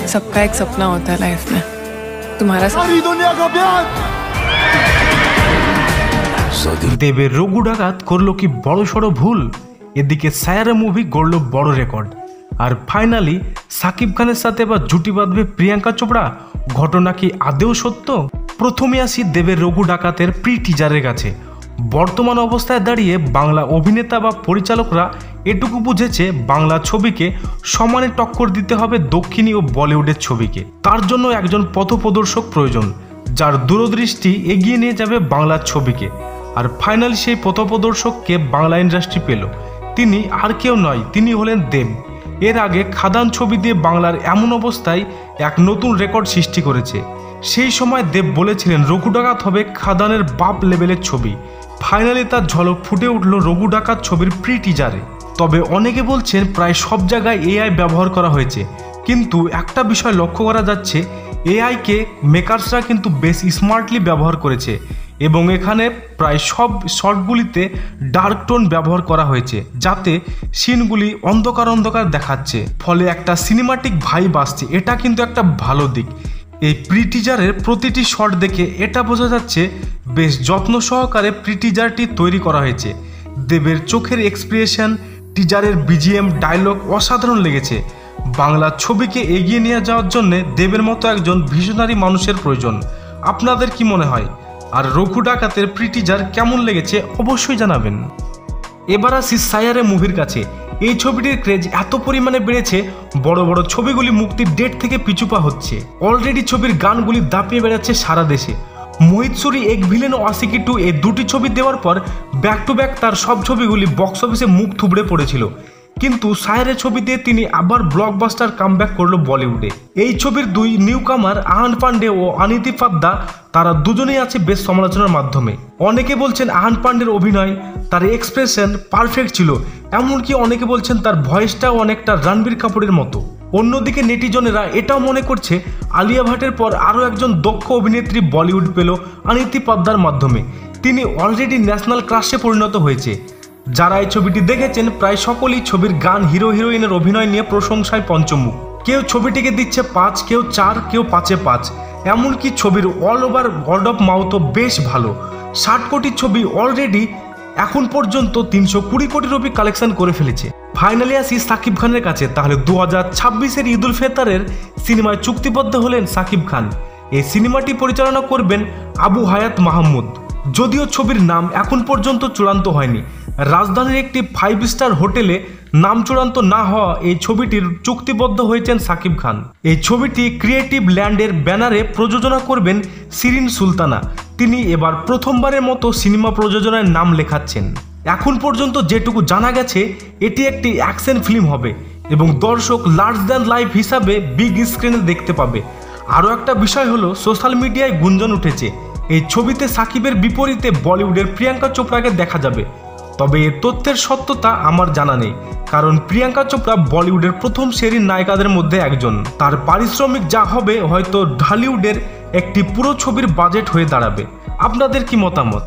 सबका एक सपना होता है लाइफ में। तुम्हारा सारी दुनिया का प्यार। দেবের রঘু ডাকাত করলো কি বড় সড়ো ভুল, এদিকে সায়ারা মুভি গড়ল বড় রেকর্ড, আর ফাইনালি সাকিব খানের সাথে এবার জুটি বাঁধবে প্রিয়াঙ্কা চোপড়া। ঘটনা কি আদেও সত্য? প্রথমে আসি দেবের রঘু ডাকাতের প্রি টিজারের কাছে। বর্তমান অবস্থায় দাঁড়িয়ে বাংলা অভিনেতা বা পরিচালকরা এটুকু বুঝেছে বাংলা ছবিকে সমানে টক্কর দিতে হবে দক্ষিণী ও বলিউডের ছবিকে। তার জন্য একজন পথপ্রদর্শক প্রয়োজন, যার দূরদৃষ্টি এগিয়ে নিয়ে যাবে বাংলার ছবিকে। আর ফাইনালি সেই পথপ্রদর্শককে বাংলা ইন্ডাস্ট্রি পেল। তিনি আর কেউ নয়, তিনি হলেন দেব। এর আগে খাদান ছবি দিয়ে বাংলার এমন অবস্থায় এক নতুন রেকর্ড সৃষ্টি করেছে। সেই সময় দেব বলেছিলেন রঘু ডাকাত হবে খাদানের বাপ লেভেলের ছবি। ফাইনালি তার ঝলক ফুটে উঠল রঘু ডাকাত ছবির প্রি টিজারে। তবে অনেকে বলছেন প্রায় সব জায়গায় এআই ব্যবহার করা হয়েছে, কিন্তু একটা বিষয় লক্ষ্য করা যাচ্ছে, এআইকে মেকার্সরা কিন্তু বেশ স্মার্টলি ব্যবহার করেছে এবং এখানে প্রায় সব শটগুলিতে ডার্ক টোন ব্যবহার করা হয়েছে, যাতে সিনগুলি অন্ধকার অন্ধকার দেখাচ্ছে, ফলে একটা সিনেমাটিক ভাইব আসছে। এটা কিন্তু একটা ভালো দিক। এই প্রি টিজারের প্রতিটি শট দেখে এটা বোঝা যাচ্ছে বেশ যত্ন সহকারে প্রি টিজারটি তৈরি করা হয়েছে। দেবের চোখের এক্সপ্রেশন, টিজারের বিজিএম, ডায়লগ অসাধারণ লেগেছে। বাংলা ছবিকে এগিয়ে নিয়ে যাওয়ার জন্য দেবের মতো একজন ভিশনারি মানুষের প্রয়োজন। আপনাদের কি মনে হয়? আর রঘু ডাকাতের প্রি টিজার কেমন লেগেছে অবশ্যই জানাবেন। এবার আসি সায়ারে মুভির কাছে। এই ছবিটির ক্রেজ এত পরিমাণে বেড়েছে, বড় বড় ছবিগুলি মুক্তির ডেট থেকে পিছুপা হচ্ছে। অলরেডি ছবির গানগুলি দাপিয়ে বেড়াচ্ছে সারা দেশে। মোহিত সুরি, এক ভিলেন ও আশিকি 2 এই দুটি ছবি দেওয়ার পর ব্যাক টু ব্যাক তার সব ছবিগুলি বক্স অফিসে মুখ থুবড়ে পড়েছিল, কিন্তু সায়ারের ছবি দিয়ে তিনি আবার ব্লকবাস্টার কামব্যাক করলো বলিউডে। এই ছবির দুই নিউ কামার আহান পান্ডে ও অনিতি ফাদ্দা, তারা দুজনেই আছে বেশ সমালোচনার মাধ্যমে। অনেকে বলছেন আহান পান্ডের অভিনয়, তার এক্সপ্রেশন পারফেক্ট ছিল, এমনকি অনেকে বলছেন তার ভয়েসটাও অনেকটা রণবীর কাপুরের মতো। অন্যদিকে নেটিজনেরা এটাও মনে করছে আলিয়া ভাটের পর আরও একজন দক্ষ অভিনেত্রী বলিউড পেল অনিতি ফাদ্দার মাধ্যমে। তিনি অলরেডি ন্যাশনাল ক্রাশে পরিণত হয়েছে। যারা এই ছবিটি দেখেছেন প্রায় সকলেই ছবির গান, হিরো হিরোইনের অভিনয় নিয়ে প্রশংসায় পঞ্চমুখ। কেউ ছবিটিকে দিচ্ছে 5, কেউ 4, কেউ 5-এ 5। এমনকি ছবির অল ওভার ওয়ার্ড অফ মাউথও বেশ ভালো। 60 কোটির ছবি অলরেডি এখন পর্যন্ত 320 কোটি রুপি কালেকশন করে ফেলেছে। ফাইনালি আসি সাকিব খানের কাছে। তাহলে 2026-এর ঈদ উল ফিতরের সিনেমায় চুক্তিবদ্ধ হলেন সাকিব খান। এই সিনেমাটি পরিচালনা করবেন আবু হায়াত মাহমুদ। যদিও ছবির নাম এখন পর্যন্ত চূড়ান্ত হয়নি। রাজধানীর একটি 5 স্টার হোটেলে নাম চূড়ান্ত না হওয়া এই ছবিটির চুক্তিবদ্ধ হয়েছেন সাকিব খান। এই ছবিটি ক্রিয়েটিভ ল্যান্ডের ব্যানারে প্রযোজনা করবেন শিরিন সুলতানা। তিনি এবার প্রথমবারের মতো সিনেমা প্রযোজনায় নাম লেখাচ্ছেন। এখন পর্যন্ত যেটুকু জানা গেছে, এটি একটি অ্যাকশন ফিল্ম হবে এবং দর্শক লার্জ দ্যান লাইফ হিসাবে বিগ স্ক্রিনে দেখতে পাবে। আরও একটা বিষয় হলো, সোশ্যাল মিডিয়ায় গুঞ্জন উঠেছে এই ছবিতে সাকিবের বিপরীতে বলিউডের প্রিয়াঙ্কা চোপড়াকে দেখা যাবে। তবে এ তথ্যের সত্যতা আমার জানা নেই, কারণ প্রিয়াঙ্কা চোপড়া বলিউডের প্রথম সারির নায়িকাদের মধ্যে একজন। তার পারিশ্রমিক যা হবে হয়তো ঢালিউডের একটি পুরো ছবির বাজেট হয়ে দাঁড়াবে। আপনাদের কি মতামত?